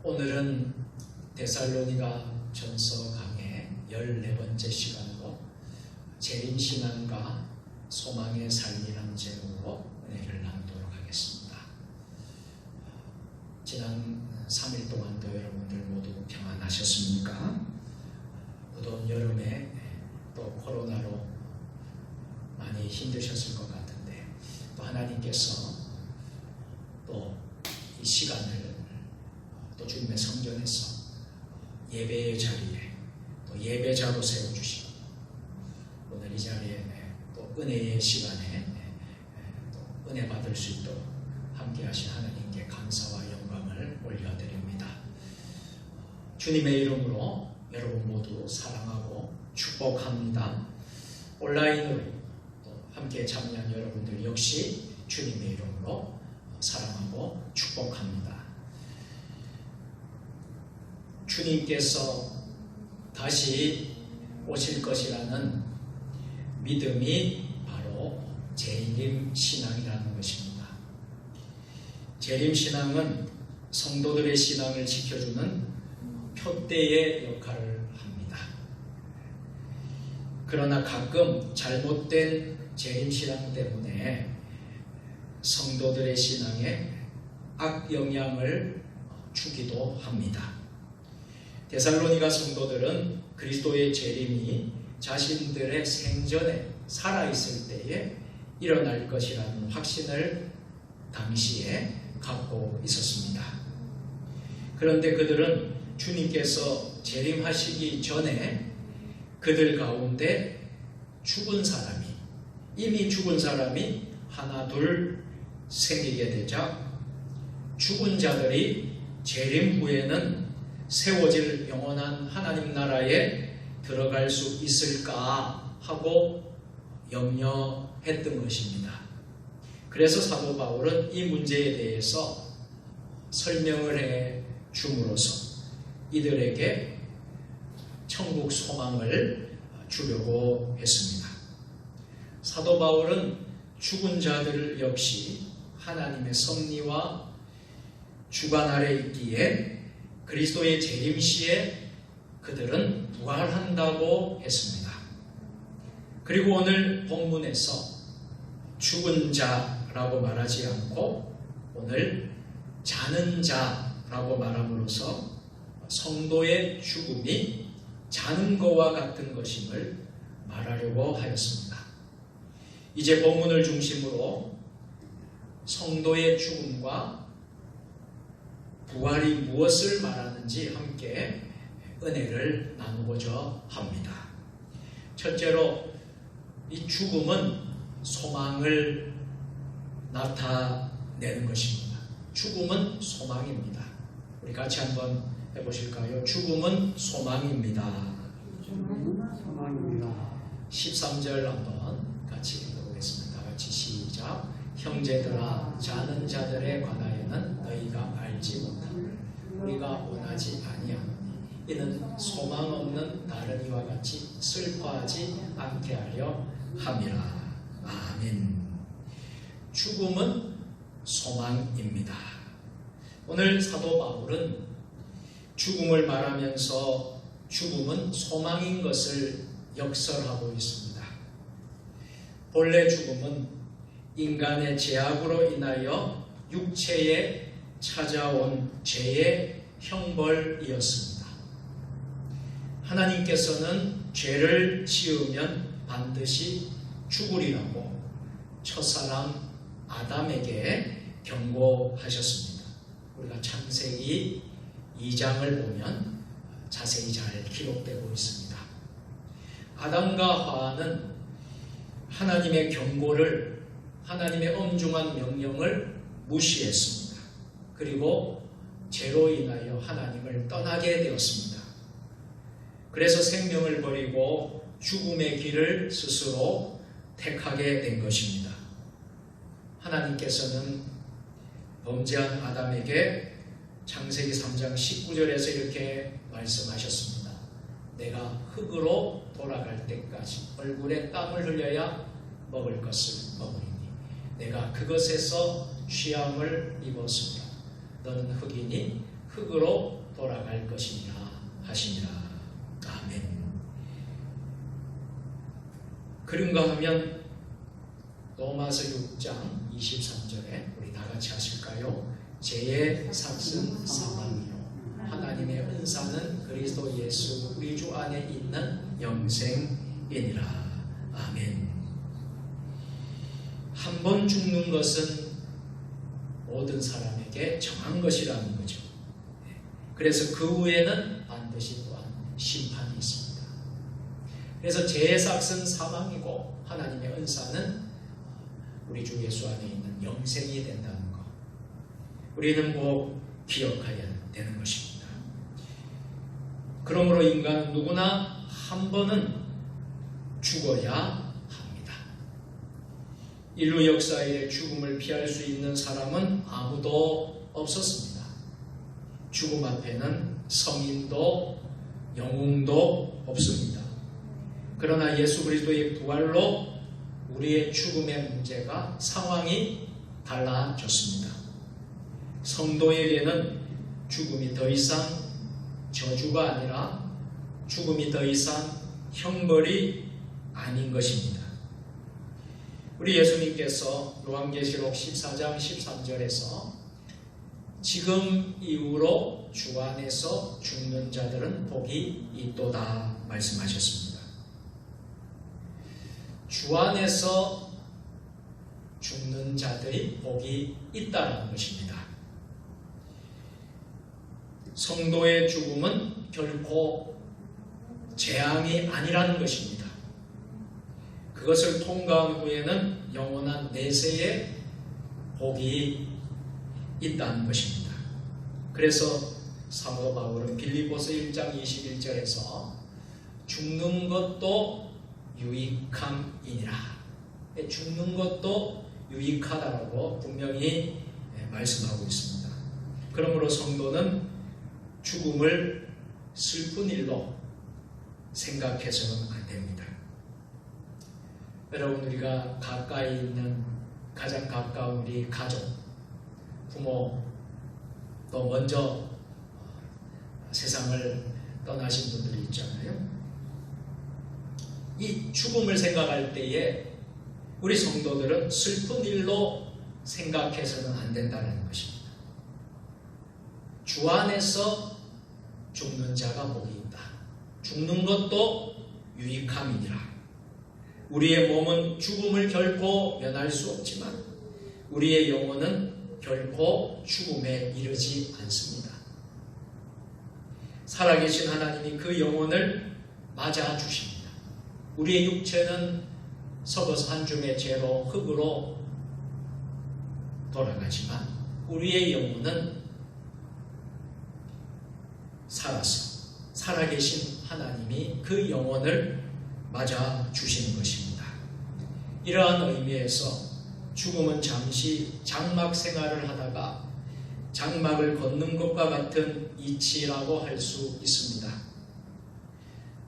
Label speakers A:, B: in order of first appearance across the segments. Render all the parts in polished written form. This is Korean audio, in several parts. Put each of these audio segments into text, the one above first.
A: 오늘은 데살로니가 전서 강의 14번째 시간으로 재림신앙과 소망의 삶이라는 제목으로 은혜를 나누도록 하겠습니다. 지난 3일 동안도 여러분들 모두 평안하셨습니까? 무더운 여름에 또 코로나로 많이 힘드셨을 것 같은데, 또 하나님께서 또 이 시간을 또 주님의 성전에서 예배의 자리에 또 예배자로 세워주시고, 오늘 이 자리에 또 은혜의 시간에 또 은혜 받을 수 있도록 함께 하신 하나님께 감사와 영광을 올려드립니다. 주님의 이름으로 여러분 모두 사랑하고 축복합니다. 온라인으로 또 함께 참여한 여러분들 역시 주님의 이름으로 사랑하고 축복합니다. 주님께서 다시 오실 것이라는 믿음이 바로 재림신앙이라는 것입니다. 재림신앙은 성도들의 신앙을 지켜주는 표대의 역할을 합니다. 그러나 가끔 잘못된 재림신앙 때문에 성도들의 신앙에 악영향을 주기도 합니다. 데살로니가 성도들은 그리스도의 재림이 자신들의 생전에 살아있을 때에 일어날 것이라는 확신을 당시에 갖고 있었습니다. 그런데 그들은 주님께서 재림하시기 전에 그들 가운데 이미 죽은 사람이 하나 둘 생기게 되자 죽은 자들이 재림 후에는 세워질 영원한 하나님 나라에 들어갈 수 있을까 하고 염려했던 것입니다. 그래서 사도 바울은 이 문제에 대해서 설명을 해 줌으로써 이들에게 천국 소망을 주려고 했습니다. 사도 바울은 죽은 자들 역시 하나님의 섭리와 주관 아래 있기에 그리스도의 재림 시에 그들은 부활한다고 했습니다. 그리고 오늘 본문에서 죽은 자라고 말하지 않고 오늘 자는 자라고 말함으로써 성도의 죽음이 자는 것과 같은 것임을 말하려고 하였습니다. 이제 본문을 중심으로 성도의 죽음과 부활이 무엇을 말하는지 함께 은혜를 나누고자 합니다. 첫째로 이 죽음은 소망을 나타내는 것입니다. 죽음은 소망입니다. 우리 같이 한번 해보실까요? 죽음은 소망입니다. 13절 한번 같이 읽어보겠습니다. 같이 시작. 형제들아, 자는 자들에 관하여는 너희가 알지 못함을 우리가 원하지 아니하노니 이는 소망 없는 다른 이와 같이 슬퍼하지 않게 하려 함이라. 아멘. 죽음은 소망입니다. 오늘 사도 바울은 죽음을 말하면서 죽음은 소망인 것을 역설하고 있습니다. 본래 죽음은 인간의 죄악으로 인하여 육체에 찾아온 죄의 형벌이었습니다. 하나님께서는 죄를 지으면 반드시 죽으리라고 첫사람 아담에게 경고하셨습니다. 우리가 창세기 2장을 보면 자세히 잘 기록되고 있습니다. 아담과 하와는 하나님의 경고를, 하나님의 엄중한 명령을 무시했습니다. 그리고 죄로 인하여 하나님을 떠나게 되었습니다. 그래서 생명을 버리고 죽음의 길을 스스로 택하게 된 것입니다. 하나님께서는 범죄한 아담에게 창세기 3장 19절에서 이렇게 말씀하셨습니다. 내가 흙으로 돌아갈 때까지 얼굴에 땀을 흘려야 먹을 것을 먹으리니 내가 그것에서 취함을 입었으므로 너는 흙이니 흙으로 돌아갈 것이니라 하시니라. 아멘. 그런가 하면 로마서 6장 23절에 우리 다 같이 하실까요? 죄의 삭은 사망이요 하나님의 은사는 그리스도 예수 우리 주 안에 있는 영생이니라. 아멘. 한 번 죽는 것은 모든 사람에게 정한 것이라는 거죠. 그래서 그 후에는 반드시 또한 심판이 있습니다. 그래서 죄의 삭은 사망이고 하나님의 은사는 우리 주 예수 안에 있는 영생이 된다는 것, 우리는 꼭 기억해야 되는 것입니다. 그러므로 인간은 누구나 한 번은 죽어야 합니다. 인류 역사에 죽음을 피할 수 있는 사람은 아무도 없었습니다. 죽음 앞에는 성인도 영웅도 없습니다. 그러나 예수 그리스도의 부활로 우리의 죽음의 문제가 상황이 달라졌습니다. 성도에게는 죽음이 더 이상 저주가 아니라 죽음이 더 이상 형벌이 아닌 것입니다. 우리 예수님께서 요한계시록 14장 13절에서 지금 이후로 주 안에서 죽는 자들은 복이 있도다 말씀하셨습니다. 주 안에서 죽는 자들이 복이 있다는 것입니다. 성도의 죽음은 결코 재앙이 아니라는 것입니다. 그것을 통과한 후에는 영원한 내세의 복이 있다는 것입니다. 그래서 사도 바울은 빌립보서 1장 21절에서 죽는 것도 유익함이니라, 죽는 것도 유익하다라고 분명히 말씀하고 있습니다. 그러므로 성도는 죽음을 슬픈 일로 생각해서는 안 됩니다. 여러분, 우리가 가까이 있는 가장 가까운 우리 가족, 부모, 또 먼저 세상을 떠나신 분들이 있잖아요. 이 죽음을 생각할 때에 우리 성도들은 슬픈 일로 생각해서는 안 된다는 것입니다. 주 안에서 죽는 자가 복이 있다. 죽는 것도 유익함이니라. 우리의 몸은 죽음을 결코 면할 수 없지만 우리의 영혼은 결코 죽음에 이르지 않습니다. 살아계신 하나님이 그 영혼을 맞아 주십니다. 우리의 육체는 썩어서 한 줌의 죄로 흙으로 돌아가지만 우리의 영혼은 살아계신 하나님이 그 영혼을 맞아 주시는 것입니다. 이러한 의미에서 죽음은 잠시 장막 생활을 하다가 장막을 걷는 것과 같은 이치라고 할 수 있습니다.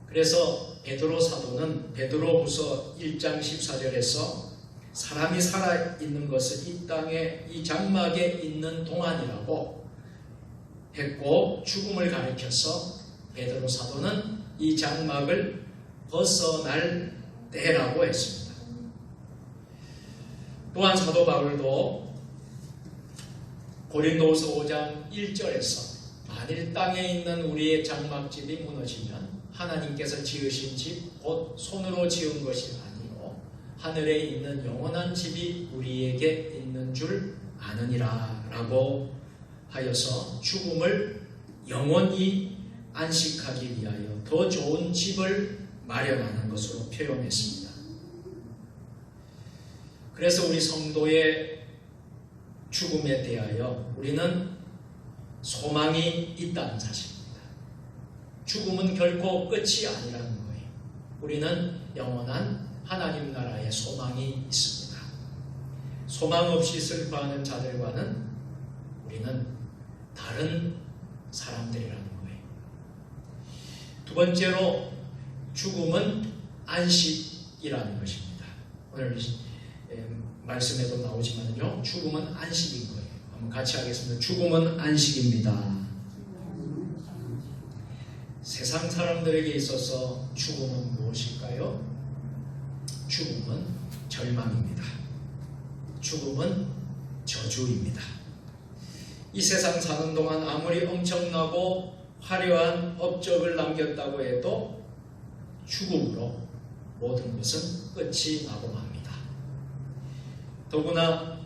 A: 그래서 베드로 사도는 베드로후서 1장 14절에서 사람이 살아있는 것은 이 땅에 이 장막에 있는 동안이라고 했고, 죽음을 가리켜서 베드로 사도는 이 장막을 벗어날 때라고 했습니다. 또한 사도 바울도 고린도후서 5장 1절에서 만일 땅에 있는 우리의 장막집이 무너지면 하나님께서 지으신 집 곧 손으로 지은 것이 아니요 하늘에 있는 영원한 집이 우리에게 있는 줄 아느니라 라고 하여서 죽음을 영원히 안식하기 위하여 더 좋은 집을 마련하는 것으로 표현했습니다. 그래서 우리 성도의 죽음에 대하여 우리는 소망이 있다는 사실입니다. 죽음은 결코 끝이 아니라는 거예요. 우리는 영원한 하나님 나라의 소망이 있습니다. 소망 없이 슬퍼하는 자들과는 우리는 다른 사람들이라는 거예요. 두 번째로 죽음은 안식이라는 것입니다. 오늘 말씀에도 나오지만요, 죽음은 안식인 거예요. 한번 같이 하겠습니다. 죽음은 안식입니다. 세상 사람들에게 있어서 죽음은 무엇일까요? 죽음은 절망입니다. 죽음은 저주입니다. 이 세상 사는 동안 아무리 엄청나고 화려한 업적을 남겼다고 해도 죽음으로 모든 것은 끝이 나고 맙니다. 더구나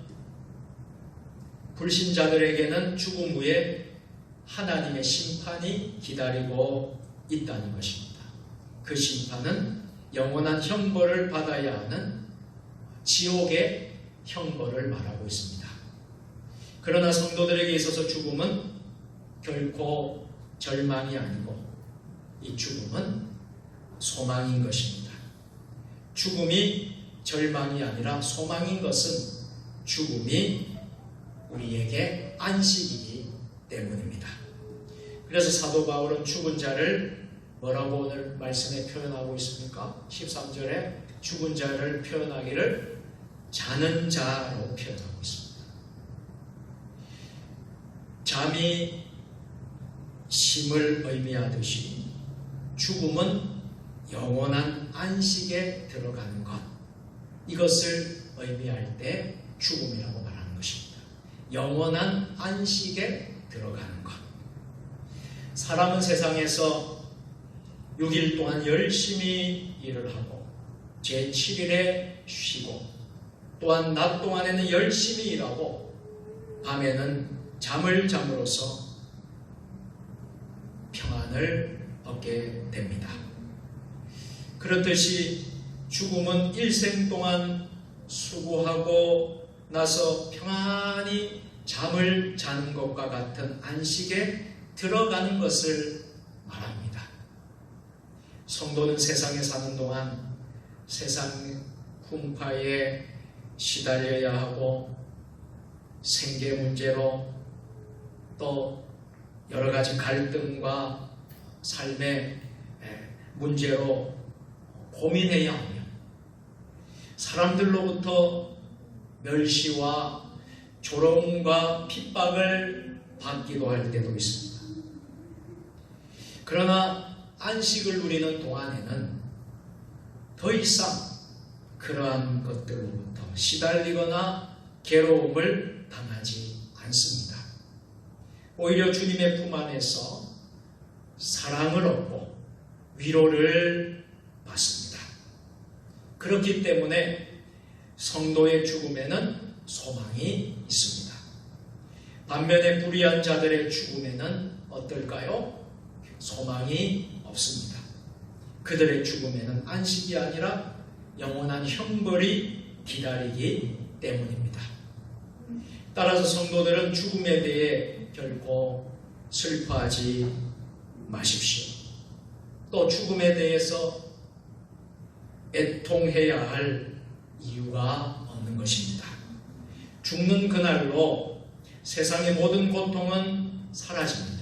A: 불신자들에게는 죽음 후에 하나님의 심판이 기다리고 있다는 것입니다. 그 심판은 영원한 형벌을 받아야 하는 지옥의 형벌을 말하고 있습니다. 그러나 성도들에게 있어서 죽음은 결코 절망이 아니고 이 죽음은 소망인 것입니다. 죽음이 절망이 아니라 소망인 것은 죽음이 우리에게 안식이기 때문입니다. 그래서 사도 바울은 죽은 자를 뭐라고 오늘 말씀에 표현하고 있습니까? 13절에 죽은 자를 표현하기를 자는 자로 표현하고 있습니다. 잠이 쉼을 의미하듯이 죽음은 영원한 안식에 들어가는 것, 이것을 의미할 때 죽음이라고 말하는 것입니다. 영원한 안식에 들어가는 것. 사람은 세상에서 6일 동안 열심히 일을 하고 제7일에 쉬고 또한 낮 동안에는 열심히 일하고 밤에는 잠을 잠으로써 평안을 얻게 됩니다. 그렇듯이 죽음은 일생 동안 수고하고 나서 평안히 잠을 자는 것과 같은 안식에 들어가는 것을 말합니다. 성도는 세상에 사는 동안 세상 풍파에 시달려야 하고 생계 문제로 또 여러 가지 갈등과 삶의 문제로 고민해야 하며 사람들로부터 멸시와 조롱과 핍박을 받기도 할 때도 있습니다. 그러나 안식을 누리는 동안에는 더 이상 그러한 것들로부터 시달리거나 괴로움을 당하지 않습니다. 오히려 주님의 품 안에서 사랑을 얻고 위로를 받습니다. 그렇기 때문에 성도의 죽음에는 소망이 있습니다. 반면에 불의한 자들의 죽음에는 어떨까요? 소망이 없습니다. 그들의 죽음에는 안식이 아니라 영원한 형벌이 기다리기 때문입니다. 따라서 성도들은 죽음에 대해 결코 슬퍼하지 마십시오. 또 죽음에 대해서 애통해야 할 이유가 없는 것입니다. 죽는 그날로 세상의 모든 고통은 사라집니다.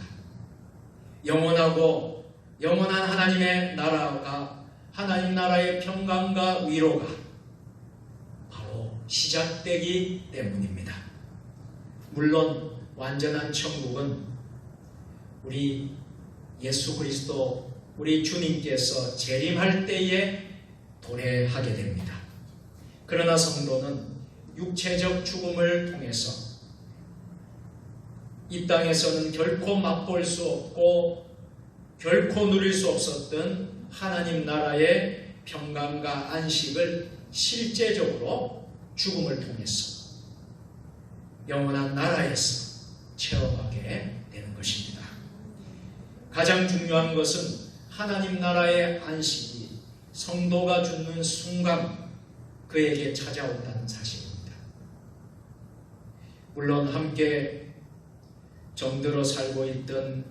A: 영원하고 영원한 하나님의 나라가, 하나님 나라의 평강과 위로가 바로 시작되기 때문입니다. 물론 완전한 천국은 우리 예수 그리스도, 우리 주님께서 재림할 때에 도래하게 됩니다. 그러나 성도는 육체적 죽음을 통해서 이 땅에서는 결코 맛볼 수 없고 결코 누릴 수 없었던 하나님 나라의 평강과 안식을 실제적으로 죽음을 통해서 영원한 나라에서 체험하게 되는 것입니다. 가장 중요한 것은 하나님 나라의 안식이 성도가 죽는 순간 그에게 찾아온다는 사실입니다. 물론 함께 정들어 살고 있던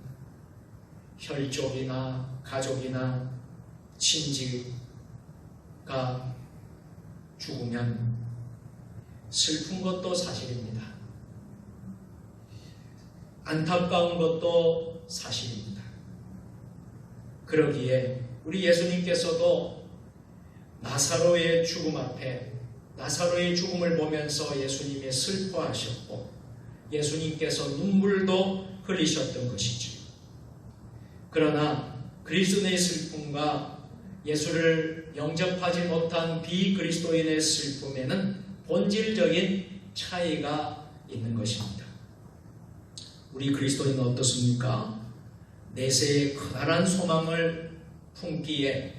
A: 혈족이나 가족이나 친지가 죽으면 슬픈 것도 사실입니다. 안타까운 것도 사실입니다. 그러기에 우리 예수님께서도 나사로의 죽음 앞에 나사로의 죽음을 보면서 예수님이 슬퍼하셨고 예수님께서 눈물도 흘리셨던 것이죠. 그러나 그리스도인의 슬픔과 예수를 영접하지 못한 비그리스도인의 슬픔에는 본질적인 차이가 있는 것입니다. 우리 그리스도인은 어떻습니까? 내세에 커다란 소망을 품기에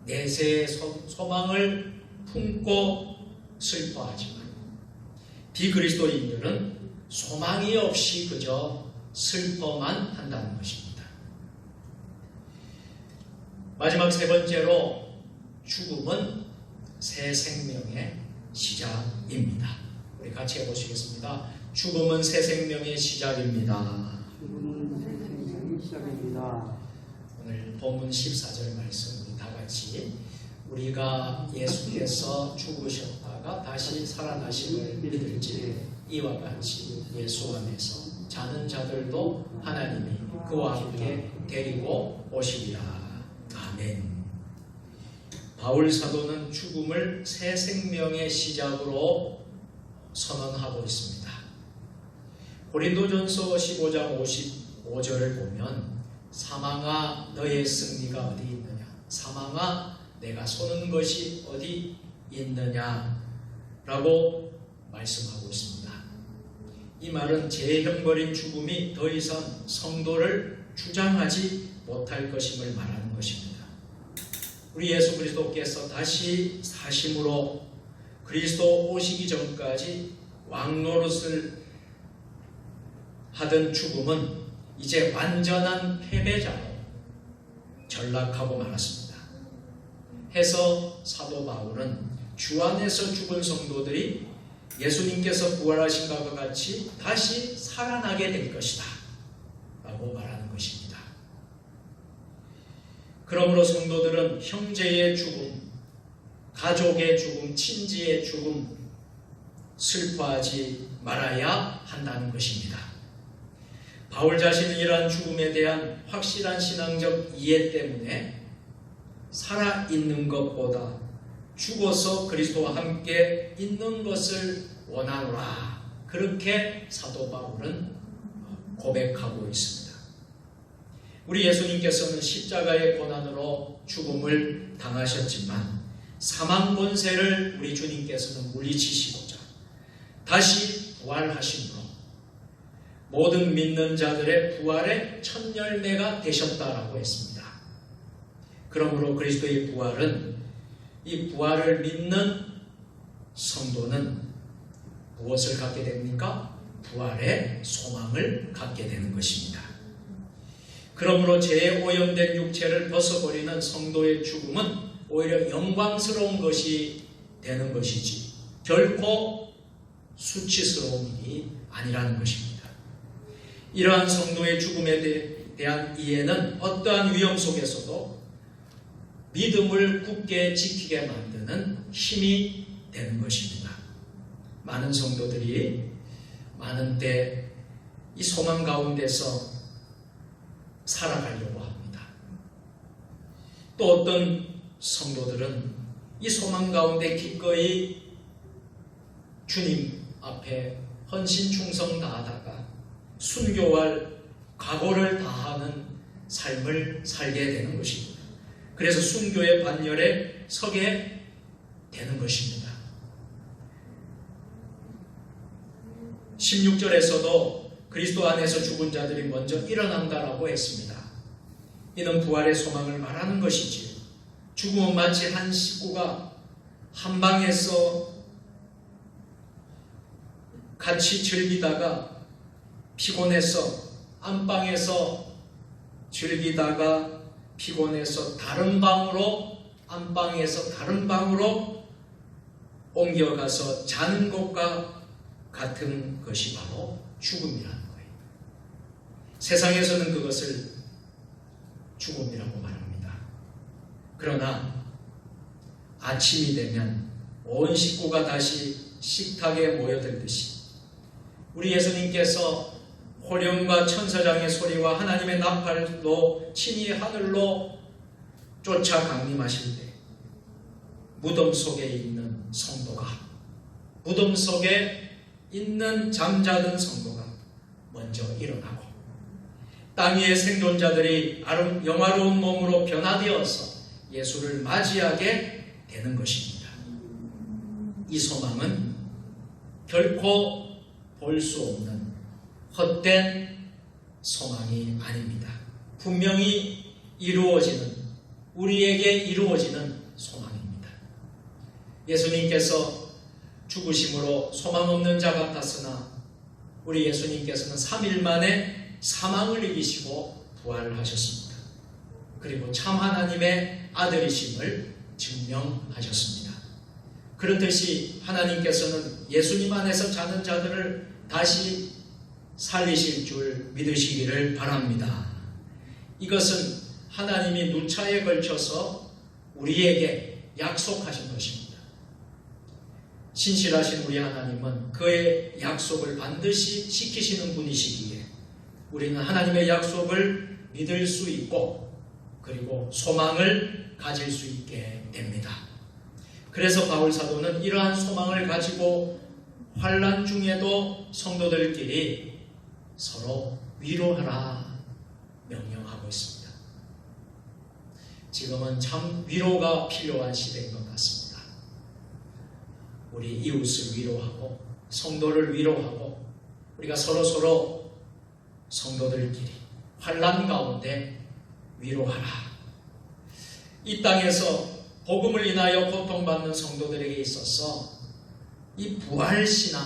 A: 내세의 소망을 품고 슬퍼하지만 비그리스도인들은 소망이 없이 그저 슬퍼만 한다는 것입니다. 마지막 세 번째로 죽음은 새 생명의 시작입니다. 우리 같이 해보시겠습니다. 죽음은 새 생명의 시작입니다.
B: 죽음은 새 생명의 시작입니다.
A: 오늘 본문 14절 말씀 우리 다 같이 우리가 예수께서 죽으셨다가 다시 살아나심을 믿을지 이와 같이 예수 안에서 자는 자들도 하나님이 그와 함께 데리고 오시리라. 아멘. 바울 사도는 죽음을 새 생명의 시작으로 선언하고 있습니다. 고린도전서 15장 55절을 보면 사망아 너의 승리가 어디 있느냐, 사망아 내가 쏘는 것이 어디 있느냐 라고 말씀하고 있습니다. 이 말은 재형벌인 죽음이 더 이상 성도를 주장하지 못할 것임을 말하는 것입니다. 우리 예수 그리스도께서 다시 사심으로 그리스도 오시기 전까지 왕노릇을 하던 죽음은 이제 완전한 패배자로 전락하고 말았습니다. 해서 사도 바울은 주 안에서 죽은 성도들이 예수님께서 부활하신 것과 같이 다시 살아나게 될 것이다 라고 말하는 것입니다. 그러므로 성도들은 형제의 죽음, 가족의 죽음, 친지의 죽음 슬퍼하지 말아야 한다는 것입니다. 바울 자신은 이러한 죽음에 대한 확실한 신앙적 이해 때문에 살아있는 것보다 죽어서 그리스도와 함께 있는 것을 원하노라, 그렇게 사도 바울은 고백하고 있습니다. 우리 예수님께서는 십자가의 고난으로 죽음을 당하셨지만 사망 권세를 우리 주님께서는 물리치시고자 다시 부활하심으로 모든 믿는 자들의 부활의 첫 열매가 되셨다라고 했습니다. 그러므로 그리스도의 부활은, 이 부활을 믿는 성도는 무엇을 갖게 됩니까? 부활의 소망을 갖게 되는 것입니다. 그러므로 죄에 오염된 육체를 벗어버리는 성도의 죽음은 오히려 영광스러운 것이 되는 것이지 결코 수치스러운 일이 아니라는 것입니다. 이러한 성도의 죽음에 대한 이해는 어떠한 위험 속에서도 믿음을 굳게 지키게 만드는 힘이 되는 것입니다. 많은 성도들이 많은 때 이 소망 가운데서 살아가려고 합니다. 또 어떤 성도들은 이 소망 가운데 기꺼이 주님 앞에 헌신 충성 다하다가 순교할 각오를 다하는 삶을 살게 되는 것입니다. 그래서 순교의 반열에 서게 되는 것입니다. 16절에서도 그리스도 안에서 죽은 자들이 먼저 일어난다라고 했습니다. 이는 부활의 소망을 말하는 것이지요. 죽음은 마치 한 식구가 한 방에서 같이 즐기다가 피곤해서 안방에서 즐기다가 피곤해서 다른 방으로, 안방에서 다른 방으로 옮겨가서 자는 것과 같은 것이 바로 죽음이라는 거예요. 세상에서는 그것을 죽음이라고 말합니다. 그러나 아침이 되면 온 식구가 다시 식탁에 모여들듯이 우리 예수님께서 호령과 천사장의 소리와 하나님의 나팔로 친히 하늘로 쫓아 강림하실 때 무덤 속에 있는 성도가, 무덤 속에 있는 잠자던 성도가 먼저 일어나고 땅 위의 생존자들이 영화로운 몸으로 변화되어서 예수를 맞이하게 되는 것입니다. 이 소망은 결코 볼 수 없는 헛된 소망이 아닙니다. 분명히 우리에게 이루어지는 소망입니다. 예수님께서 죽으심으로 소망 없는 자 같았으나 우리 예수님께서는 3일 만에 사망을 이기시고 부활을 하셨습니다. 그리고 참 하나님의 아들이심을 증명하셨습니다. 그렇듯이 하나님께서는 예수님 안에서 자는 자들을 다시 살리실 줄 믿으시기를 바랍니다. 이것은 하나님이 누차에 걸쳐서 우리에게 약속하신 것입니다. 신실하신 우리 하나님은 그의 약속을 반드시 지키시는 분이시기에 우리는 하나님의 약속을 믿을 수 있고 그리고 소망을 가질 수 있게 됩니다. 그래서 바울 사도는 이러한 소망을 가지고 환난 중에도 성도들끼리 서로 위로하라 명령하고 있습니다. 지금은 참 위로가 필요한 시대인 것 같습니다. 우리 이웃을 위로하고 성도를 위로하고 우리가 서로 성도들끼리 환난 가운데 위로하라. 이 땅에서 복음을 인하여 고통받는 성도들에게 있어서 이 부활신앙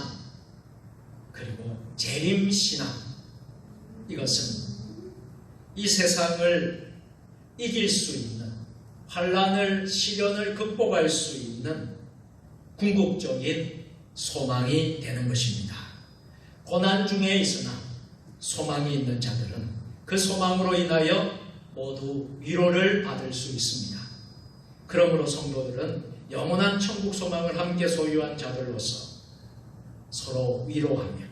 A: 그리고 재림신앙 이것은 이 세상을 이길 수 있는 환난을 시련을 극복할 수 있는 궁극적인 소망이 되는 것입니다. 고난 중에 있으나 소망이 있는 자들은 그 소망으로 인하여 모두 위로를 받을 수 있습니다. 그러므로 성도들은 영원한 천국 소망을 함께 소유한 자들로서 서로 위로하며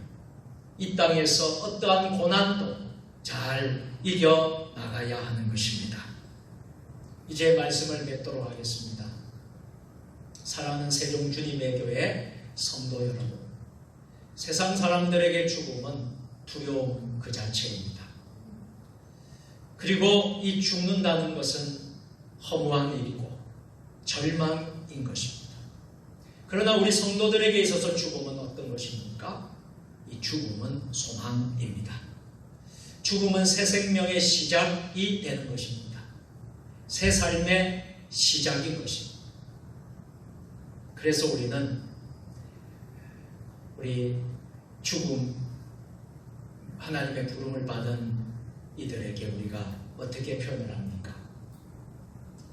A: 이 땅에서 어떠한 고난도 잘 이겨 나가야 하는 것입니다. 이제 말씀을 맺도록 하겠습니다. 사랑하는 세종 주님의 교회 성도 여러분, 세상 사람들에게 죽음은 두려움 그 자체입니다. 그리고 이 죽는다는 것은 허무한 일이고 절망인 것입니다. 그러나 우리 성도들에게 있어서 죽음은 어떤 것입니까? 이 죽음은 소망입니다. 죽음은 새 생명의 시작이 되는 것입니다. 새 삶의 시작인 것입니다. 그래서 우리는 우리 죽음, 하나님의 부름을 받은 이들에게 우리가 어떻게 표현을 합니까?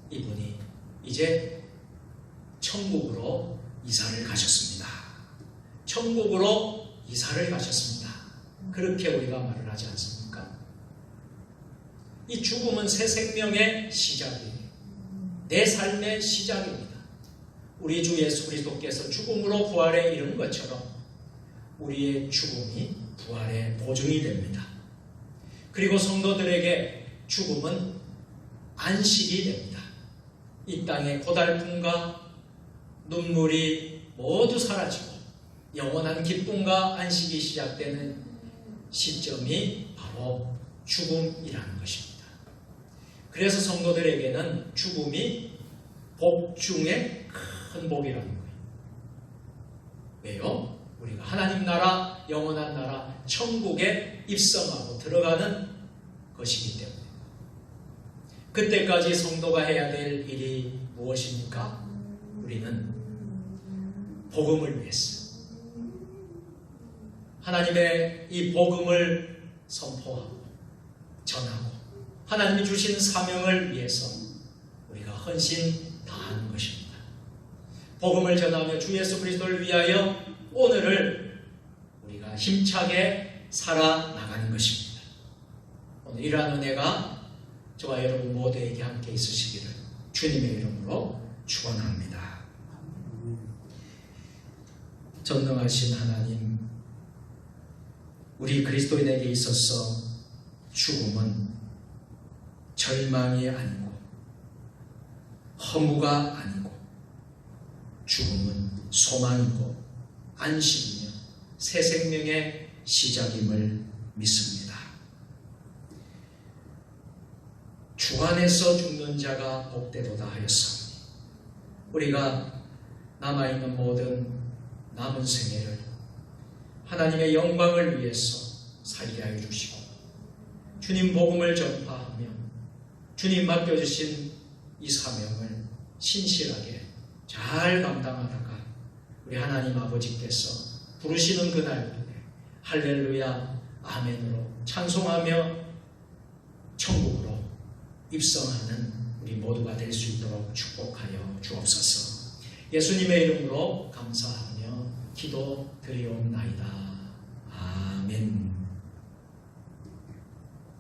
A: 이분이 이제 천국으로 이사를 가셨습니다. 천국으로 이사를 가셨습니다. 그렇게 우리가 말을 하지 않습니까? 이 죽음은 새 생명의 시작이에요. 내 삶의 시작입니다. 우리 주 예수 그리스도께서 죽음으로 부활에 이른 것처럼 우리의 죽음이 부활의 보증이 됩니다. 그리고 성도들에게 죽음은 안식이 됩니다. 이 땅의 고달픔과 눈물이 모두 사라지고 영원한 기쁨과 안식이 시작되는 시점이 바로 죽음이라는 것입니다. 그래서 성도들에게는 죽음이 복 중에 큰 복이라는 거예요. 왜요? 우리가 하나님 나라, 영원한 나라, 천국에 입성하고 들어가는 것이기 때문에. 그때까지 성도가 해야 될 일이 무엇입니까? 우리는 복음을 위해서 하나님의 이 복음을 선포하고 전하고 하나님이 주신 사명을 위해서 우리가 헌신 다하는 것입니다. 복음을 전하며 주 예수 그리스도를 위하여 오늘을 우리가 힘차게 살아나가는 것입니다. 오늘 이러한 은혜가 저와 여러분 모두에게 함께 있으시기를 주님의 이름으로 축원합니다. 전능하신 하나님, 우리 그리스도인에게 있어서 죽음은 절망이 아니고 허무가 아니고 죽음은 소망이고 안식이며 새 생명의 시작임을 믿습니다. 주 안에서 죽는 자가 복되도다 하였사오니 우리가 남아있는 모든 남은 생애를 하나님의 영광을 위해서 살게 하여 주시고 주님 복음을 전파하며 주님 맡겨주신 이 사명을 신실하게 잘 감당하다가 우리 하나님 아버지께서 부르시는 그날에 할렐루야 아멘으로 찬송하며 천국으로 입성하는 우리 모두가 될 수 있도록 축복하여 주옵소서. 예수님의 이름으로 감사하며 기도드리옵나이다. 아멘.